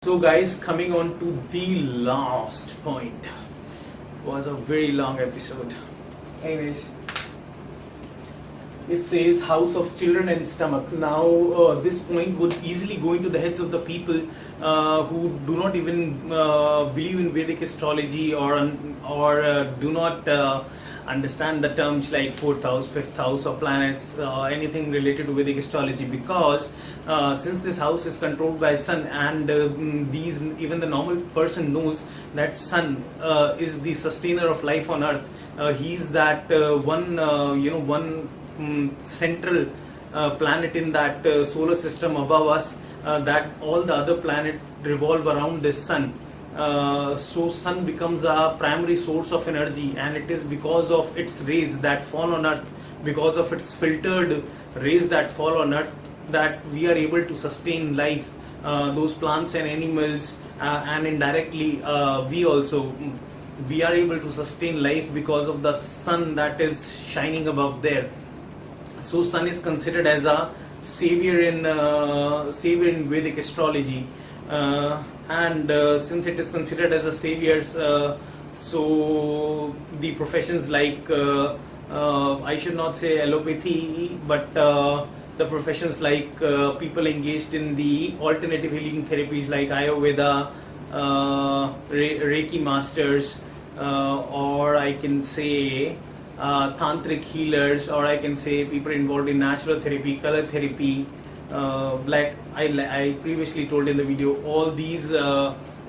So guys, coming on to the last point. Was a very long episode. Anyways, it says house of children and stomach. Now this point would easily go into the heads of the people who do not even believe in Vedic astrology or do not understand the terms like fourth house, fifth house or planets, anything related to Vedic astrology, because since this house is controlled by sun, and even the normal person knows that sun is the sustainer of life on earth. He's that one central planet in that solar system above us, that all the other planets revolve around this sun. So sun becomes a primary source of energy, and it is because of its rays that fall on earth, because of its filtered rays that fall on earth, that we are able to sustain life, those plants and animals, and indirectly we are able to sustain life because of the sun that is shining above there. So sun is considered as a savior in Vedic astrology, and since it is considered as a savior, so the professions like I should not say allopathy, but the professions like people engaged in the alternative healing therapies like Ayurveda, Reiki masters, or I can say tantric healers, or I can say people involved in natural therapy, color therapy, like I previously told in the video, all these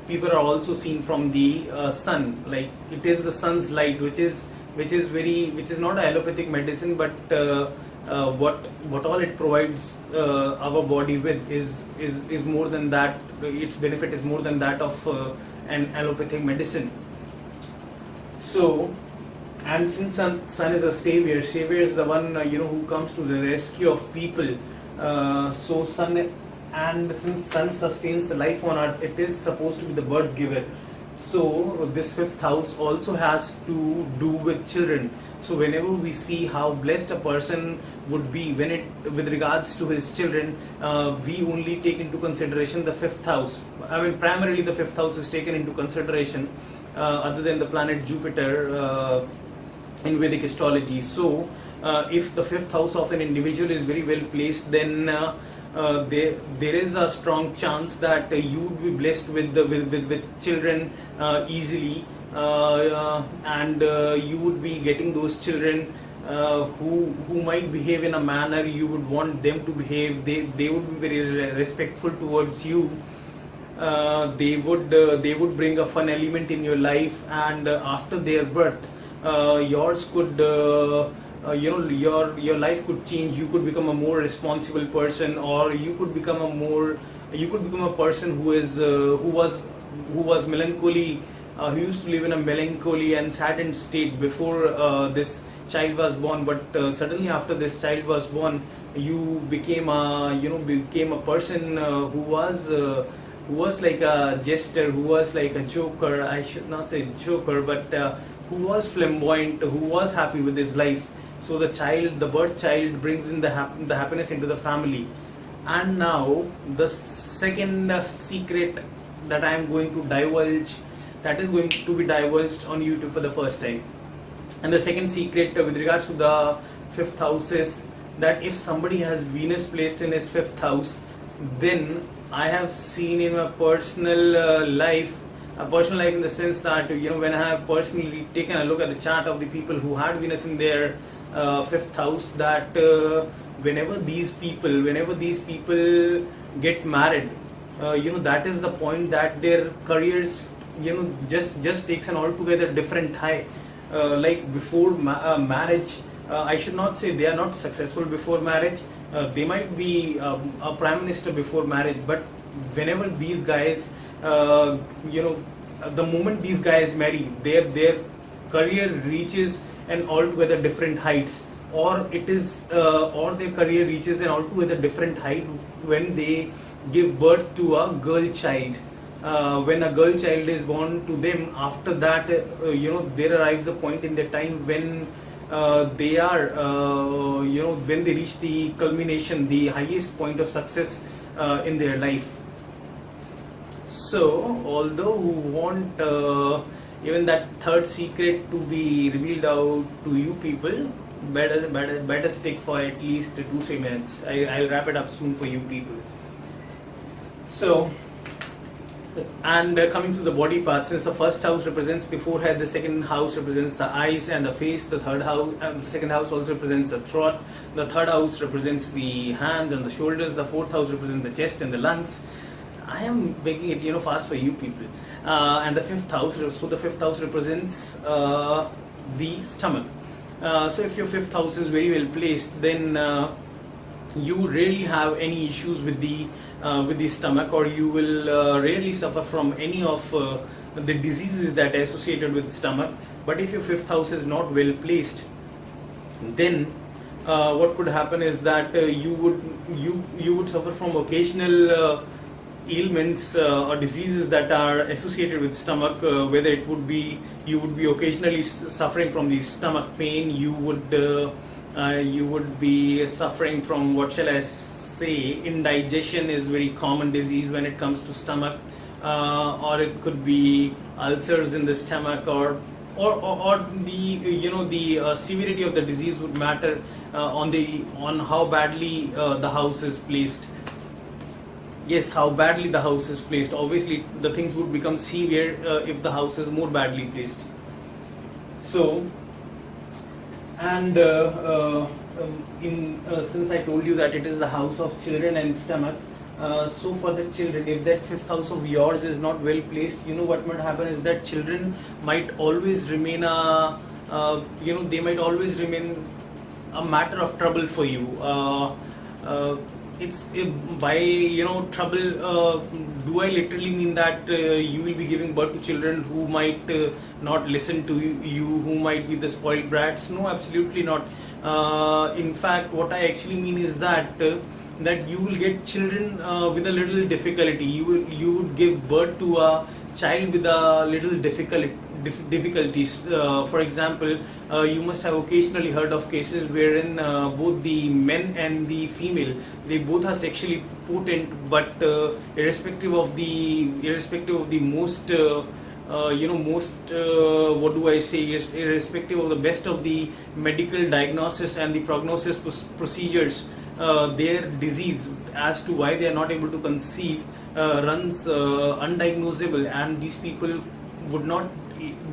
people are also seen from the sun. Like it is the sun's light which is not an allopathic medicine, but what all it provides our body with is more than that. Its benefit is more than that of an allopathic medicine. So, and since sun is a savior is the one who comes to the rescue of people. So sun, and since sun sustains the life on earth, it is supposed to be the birth giver. So this fifth house also has to do with children. So whenever we see how blessed a person would be with regards to his children, we only take into consideration the fifth house. I mean, primarily the fifth house is taken into consideration, other than the planet Jupiter in Vedic astrology. So if the fifth house of an individual is very well placed, then there is a strong chance that you would be blessed with children easily, and you would be getting those children who might behave in a manner you would want them to behave. They would be very respectful towards you. They would bring a fun element in your life, and after their birth, yours could your life could change. You could become a more responsible person, or you could become a person who was melancholy, who used to live in a melancholy and saddened state before this child was born. But suddenly after this child was born, you became a person who was like a jester, who was like a joker. I should not say joker, but who was flamboyant, who was happy with his life. So the birth child brings in the happiness into the family. And now the second secret that I am going to divulge, that is going to be divulged on YouTube for the first time. And the second secret with regards to the fifth house is that if somebody has Venus placed in his fifth house, then I have seen in my personal life in the sense that when I have personally taken a look at the chart of the people who had Venus in their fifth house, that whenever these people get married, that is the point that their careers just takes an altogether different high. Like before marriage, I should not say they are not successful before marriage. They might be a prime minister before marriage, but whenever these guys the moment these guys marry, their career reaches an altogether different heights, or their career reaches an altogether different height when they give birth to a girl child. When a girl child is born to them, after that there arrives a point in their time when they are when they reach the culmination, the highest point of success in their life. So although we want even that third secret to be revealed out to you people, better stick for at least 2-3 minutes. I'll wrap it up soon for you people. So, and coming to the body parts, since the first house represents the forehead, the second house represents the eyes and the face, the third house, the second house also represents the throat, the third house represents the hands and the shoulders, the fourth house represents the chest and the lungs. I am making it fast for you people. And the fifth house, so the fifth house represents the stomach. So if your fifth house is very well placed, then you rarely have any issues with the stomach, or you will rarely suffer from any of the diseases that are associated with stomach. But if your fifth house is not well placed, then what could happen is that you would suffer from occasional ailments or diseases that are associated with stomach, whether it would be you would be occasionally suffering from the stomach pain, you would be suffering from, what shall I say, indigestion is very common disease when it comes to stomach, or it could be ulcers in the stomach, or the severity of the disease would matter on how badly the house is placed. Yes, how badly the house is placed. Obviously, the things would become severe if the house is more badly placed. So, and since I told you that it is the house of children and stomach, so for the children, if that fifth house of yours is not well placed, what might happen is that children might always remain they might always remain a matter of trouble for you. By trouble, do I literally mean that you will be giving birth to children who might not listen to you, who might be the spoiled brats? No, absolutely not. In fact, what I actually mean is that you will get children with a little difficulty. You would give birth to a child with a little difficulties. For example, you must have occasionally heard of cases wherein both the men and the female, they both are sexually potent, but irrespective of the most what do I say, irrespective of the best of the medical diagnosis and the prognosis procedures, their disease as to why they are not able to conceive runs undiagnosable, and these people would not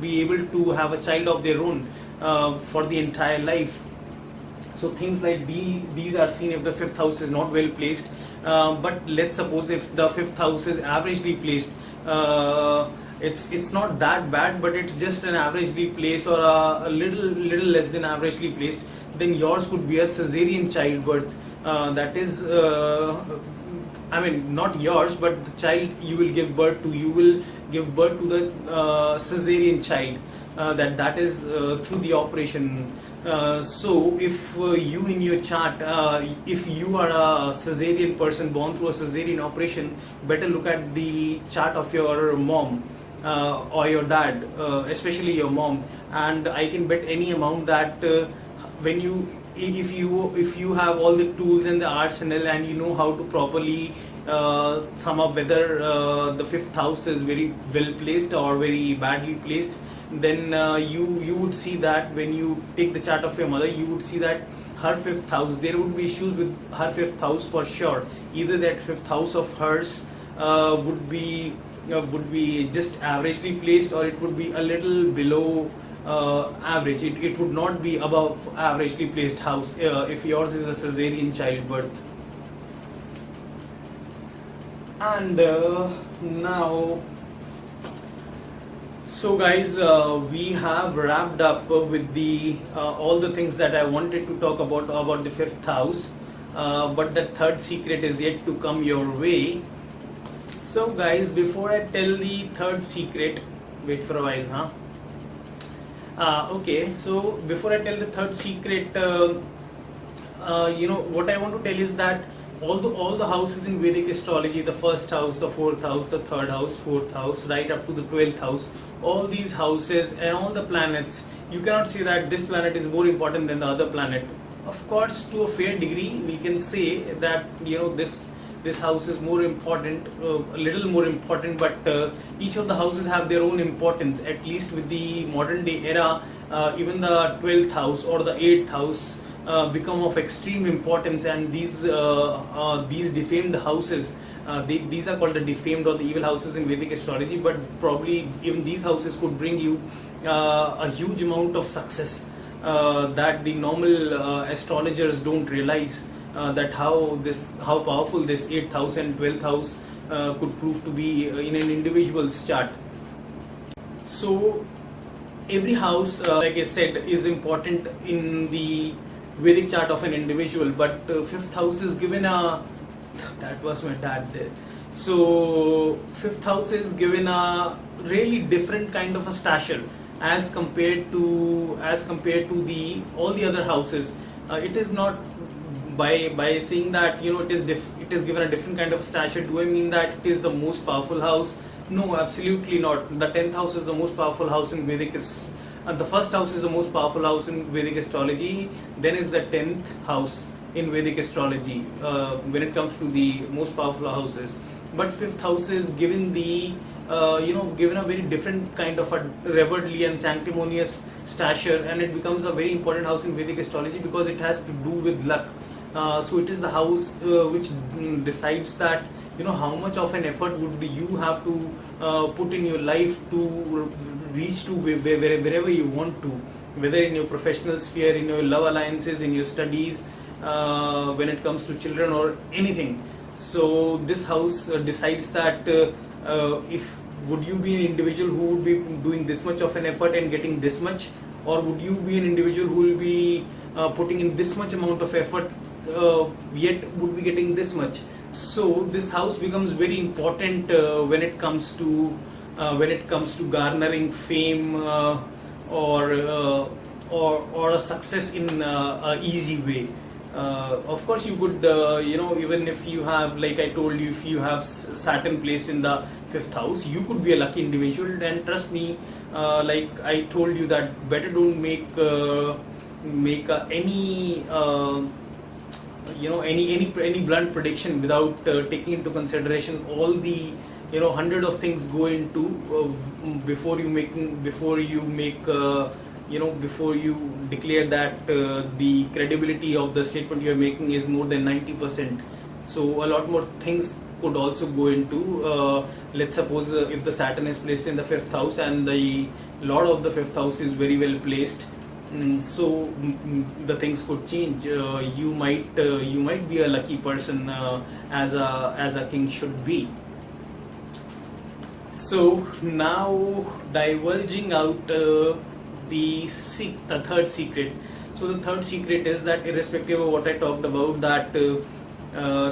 be able to have a child of their own for the entire life. So things like these are seen if the fifth house is not well placed. But let's suppose if the fifth house is averagely placed, it's not that bad, but it's just an averagely placed or a little less than averagely placed, then yours could be a cesarean childbirth. That is, I mean, not yours, but the child you will give birth to. You will give birth to the cesarean child. That is through the operation. So if you in your chart, if you are a cesarean person born through a cesarean operation, better look at the chart of your mom or your dad, especially your mom. And I can bet any amount that if you have all the tools and the arsenal, and you know how to properly sum up whether the fifth house is very well placed or very badly placed, then you would see that when you take the chart of your mother, you would see that her fifth house, there would be issues with her fifth house for sure. Either that fifth house of hers would be just averagely placed, or it would be a little below average. It would not be above averagely placed house if yours is a cesarean childbirth. And now, so guys, we have wrapped up with the all the things that I wanted to talk about the fifth house, but the third secret is yet to come your way. So guys, before I tell the third secret, wait for a while, okay, so before I tell the third secret, what I want to tell is that all the houses in Vedic astrology, the first house, the fourth house, the third house, fourth house, right up to the 12th house, all these houses and all the planets, you cannot say that this planet is more important than the other planet. Of course, to a fair degree, we can say that this this house is more important, a little more important, but each of the houses have their own importance. At least with the modern day era, even the 12th house or the 8th house become of extreme importance, and these defamed houses, these are called the defamed or the evil houses in Vedic astrology, but probably even these houses could bring you a huge amount of success that the normal astrologers don't realize, that how powerful this 8th house and 12th house could prove to be in an individual's chart. So every house, like I said, is important in the Vedic chart of an individual, but 5th house is given a, that was my dad there. So 5th house is given a really different kind of a stature as compared to the all the other houses. It is not by saying that it is given a different kind of stature. Do I mean that it is the most powerful house? No, absolutely not. The 10th house is the most powerful house in Vedic. The first house is the most powerful house in Vedic astrology. Then is the 10th house in Vedic astrology when it comes to the most powerful houses. But 5th house is given the given a very different kind of a reverently and sanctimonious stature, and it becomes a very important house in Vedic astrology because it has to do with luck. So it is the house which decides that how much of an effort would you have to put in your life to reach to wherever you want to, whether in your professional sphere, in your love alliances, in your studies, when it comes to children or anything. So this house decides that if would you be an individual who would be doing this much of an effort and getting this much, or would you be an individual who will be putting in this much amount of effort yet would be getting this much. So this house becomes very important when it comes to garnering fame or a success in a easy way. Of course, you could even if you have, like I told you, if you have Saturn placed in the 5th house, you could be a lucky individual. And trust me, like I told you, that better don't make any blunt prediction without taking into consideration all the hundred of things go into before you declare that the credibility of the statement you are making is more than 90%. So a lot more things could also go into, let's suppose if the Saturn is placed in the 5th house and the Lord of the 5th house is very well placed, so the things could change. You might be a lucky person as a king should be. So now divulging out the third secret. So the third secret is that irrespective of what I talked about, that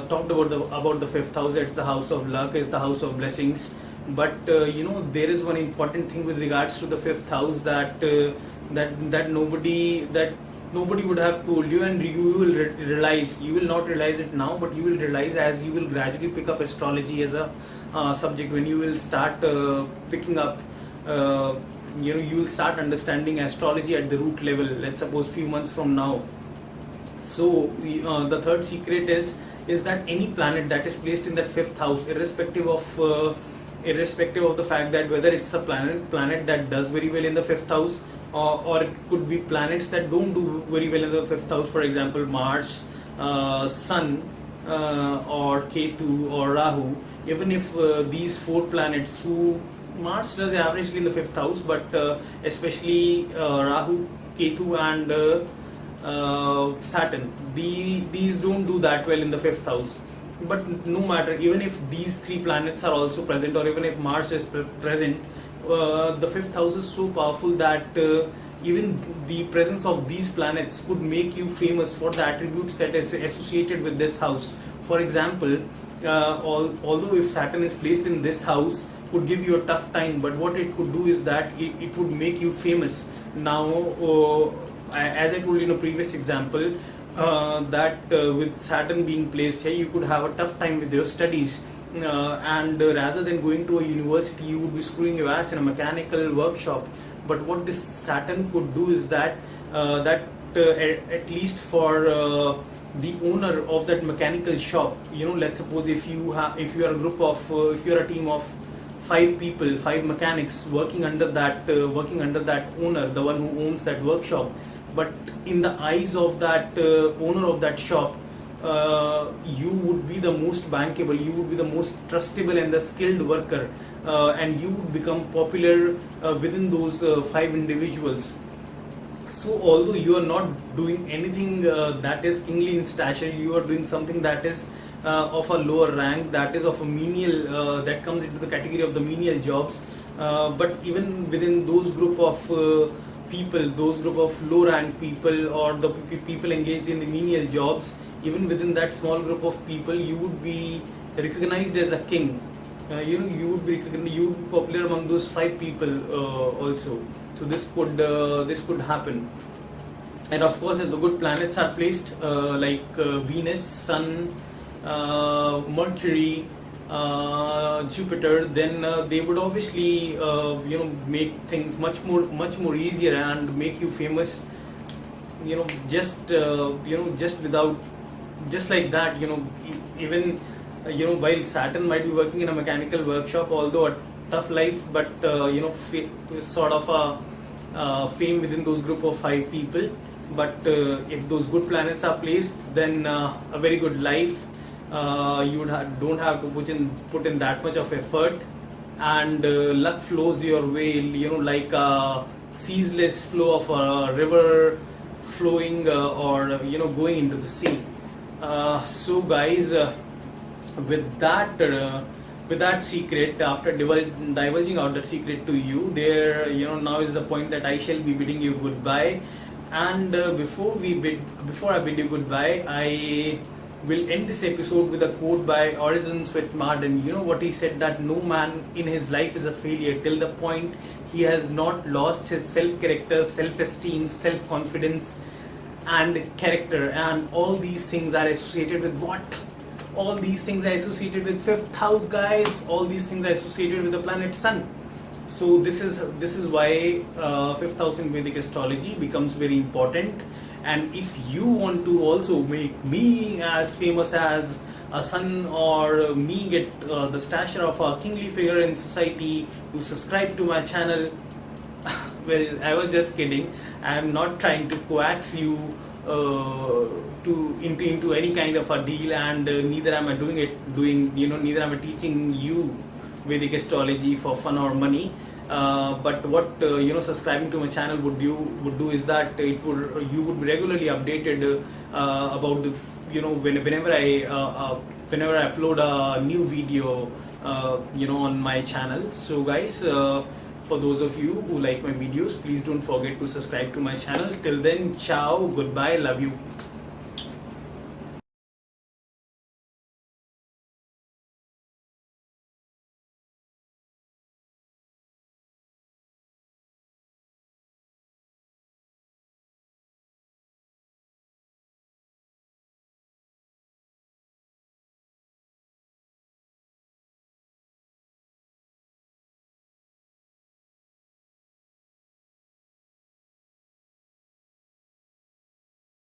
talked about the 5th house, it's the house of luck, it's the house of blessings. But there is one important thing with regards to the 5th house that nobody would have told you, and you will realize. You will not realize it now, but you will realize as you will gradually pick up astrology as a subject. When you will start picking up, you will start understanding astrology at the root level. Let's suppose few months from now. So the third secret is that any planet that is placed in that 5th house, irrespective of the fact that whether it's a planet that does very well in the 5th house, or it could be planets that don't do very well in the 5th house, for example Mars, Sun, or Ketu or Rahu. Even if these 4 planets, who Mars does averagely in the 5th house, but especially Rahu, Ketu and Saturn, these don't do that well in the 5th house. But no matter, even if these 3 planets are also present, or even if Mars is present, the 5th house is so powerful that even the presence of these planets could make you famous for the attributes that is associated with this house. For example, although if Saturn is placed in this house, would give you a tough time, but what it could do is that it would make you famous. Now, as I told you in a previous example, that with Saturn being placed here, you could have a tough time with your studies, and rather than going to a university, you would be screwing your ass in a mechanical workshop. But what this Saturn could do is that at least for the owner of that mechanical shop, let's suppose if you are a group of if you are a team of 5 people, 5 mechanics working under that owner, the one who owns that workshop, but in the eyes of that owner of that shop, you would be the most bankable, you would be the most trustable and the skilled worker, and you would become popular within those 5 individuals. So although you are not doing anything that is kingly in stature, you are doing something that is of a lower rank, that is of a menial, that comes into the category of the menial jobs, but even within those group of people, those group of low rank people, or the people engaged in the menial jobs, even within that small group of people, you would be recognized as a king. You would be popular among those 5 people also. So this could happen. And of course, if the good planets are placed like Venus, Sun, Mercury, Jupiter, then they would obviously make things much more easier and make you famous. Just like that. Even while Saturn might be working in a mechanical workshop, although a tough life, but sort of a fame within those group of 5 people. But if those good planets are placed, then a very good life. You don't have to put in that much of effort, and luck flows your way, like a ceaseless flow of a river flowing or going into the sea. So guys, with that secret, after divulging out that secret to you, there now is the point that I shall be bidding you goodbye. And before I bid you goodbye, I will end this episode with a quote by Orison Swett Marden. You know what he said, that no man in his life is a failure till the point he has not lost his self-character, self-esteem, self-confidence and character. And all these things are associated with what? All these things are associated with 5th house, guys. All these things are associated with the planet Sun. So this is why 5th house in Vedic astrology becomes very important. And if you want to also make me as famous as a Sun, or me get the stature of a kingly figure in society, to subscribe to my channel. Well, I was just kidding. I am not trying to coax you into any kind of a deal, and neither am I neither am I teaching you Vedic astrology for fun or money. But what subscribing to my channel would do is that you would be regularly updated about the whenever I upload a new video on my channel. So guys, for those of you who like my videos, please don't forget to subscribe to my channel. Till then, ciao, goodbye, love you.